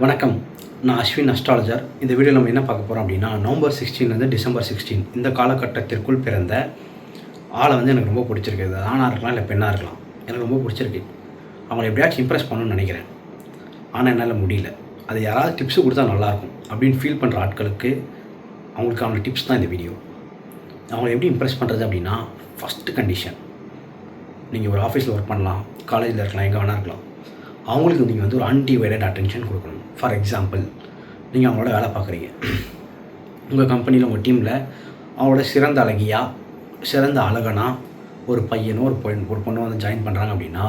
வணக்கம். நான் அஸ்வின் அஸ்ட்ராலஜர். இந்த வீடியோவில் நம்ம என்ன பார்க்க போகிறோம் அப்படின்னா, நவம்பர் 16 டிசம்பர் 16 இந்த காலகட்டத்திற்குள் பிறந்த ஆளை எனக்கு ரொம்ப பிடிச்சிருக்கு. அது ஆணாக இருக்கலாம், இல்லை பெண்ணாக இருக்கலாம். எனக்கு ரொம்ப பிடிச்சிருக்கு. அவங்கள எப்படியாச்சும் இம்ப்ரெஸ் பண்ணணும்னு நினைக்கிறேன். ஆனால் என்னால் முடியல. அது யாராவது டிப்ஸு கொடுத்தா நல்லாயிருக்கும் அப்படின்னு ஃபீல் பண்ணுற ஆட்களுக்கு அவங்களுக்கான டிப்ஸ் தான் இந்த வீடியோ. அவங்கள எப்படி இம்ப்ரெஸ் பண்ணுறது அப்படின்னா, ஃபஸ்ட்டு கண்டிஷன், நீங்கள் ஒரு ஆஃபீஸில் ஒர்க் பண்ணலாம், காலேஜில் இருக்கலாம், எங்கே வேணால் இருக்கலாம். அவங்களுக்கு நீங்கள் ஒரு அன்டிவைடட் அட்டென்ஷன் கொடுக்கணும். ஃபார் எக்ஸாம்பிள், நீங்கள் அவங்களோட வேலை பார்க்குறீங்க. உங்கள் கம்பெனியில் உங்கள் டீமில் அவங்களோட சிறந்த அழகியாக, சிறந்த அழகனா ஒரு பையனோ ஒரு பொண்ணோ ஜாயின் பண்ணுறாங்க அப்படின்னா,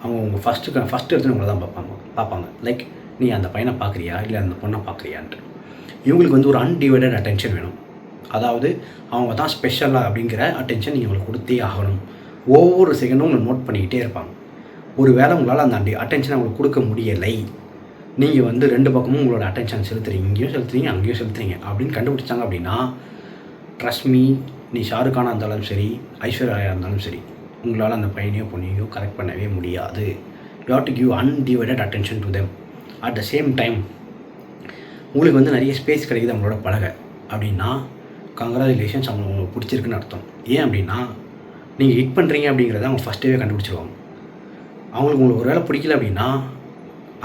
அவங்க உங்கள் ஃபஸ்ட்டு எடுத்து உங்களை தான் பார்ப்பாங்க. லைக், நீ அந்த பையனை பார்க்குறியா, இல்லை அந்த பொண்ணை பார்க்குறியான்ட்டு. இவங்களுக்கு ஒரு அன்டிவைடட் அட்டென்ஷன் வேணும். அதாவது அவங்க தான் ஸ்பெஷலாக அப்படிங்கிற அட்டென்ஷன் நீங்கள் உங்களுக்கு கொடுத்தே ஆகணும். ஒவ்வொரு செகண்டும் உங்களை நோட் பண்ணிக்கிட்டே இருப்பாங்க. ஒரு வேளை உங்களால் அந்த அட்டென்ஷனை அவங்களுக்கு கொடுக்க முடியலை, நீங்கள் ரெண்டு பக்கமும் உங்களோட அட்டென்ஷன் செலுத்துறீங்க, இங்கேயும் செலுத்துறீங்க, அங்கேயும் செலுத்துறீங்க அப்படின்னு கண்டுபிடிச்சாங்க அப்படின்னா, ட்ரஸ்ட் மீ, நீ ஷாருக்கானாக இருந்தாலும் சரி, ஐஸ்வர்யா இருந்தாலும் சரி, உங்களால் அந்த பையனையோ பொண்ணையோ கரெக்ட் பண்ணவே முடியாது. You have to give undivided attention to them. At the same time உங்களுக்கு நிறைய ஸ்பேஸ் கிடைக்குது அவங்களோட பழக அப்படின்னா, கங்க்ராச்சுலேஷன்ஸ், உங்களுக்கு பிடிச்சிருக்குன்னு அர்த்தம். ஏன் அப்படின்னா, நீங்கள் ஹிட் பண்ணுறீங்க அப்படிங்கிறத அவங்க ஃபஸ்ட்டே கண்டுபிடிச்சிருவாங்க. உங்களுக்கு ஒரு வேளை பிடிக்கல அப்படின்னா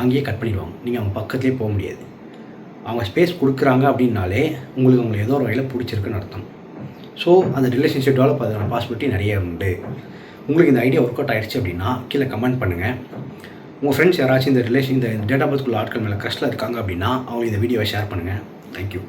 அங்கேயே கட் பண்ணிடுவாங்க. நீங்கள் அவங்க பக்கத்துலேயே போக முடியாது. அவங்க ஸ்பேஸ் கொடுக்குறாங்க அப்படின்னாலே உங்களுக்கு ஏதோ ஒரு வகையில் பிடிச்சிருக்குன்னு அர்த்தம். ஸோ அந்த ரிலேஷன்ஷிப் டெவலப் ஆகிறதுக்கான பாசிபிலிட்டி நிறைய உண்டு. உங்களுக்கு இந்த ஐடியா ஒர்க் அவுட் ஆகிடுச்சு அப்படின்னா கீழே கமெண்ட் பண்ணுங்கள். உங்கள் ஃப்ரெண்ட்ஸ் யாராச்சும் இந்த டேட் ஆஃப் பர்த்குள்ள ஆட்கள் மேலே க்ரஷ்ல இருக்காங்க அப்படின்னா அவங்க இந்த வீடியோவை ஷேர் பண்ணுங்கள். தேங்க்யூ.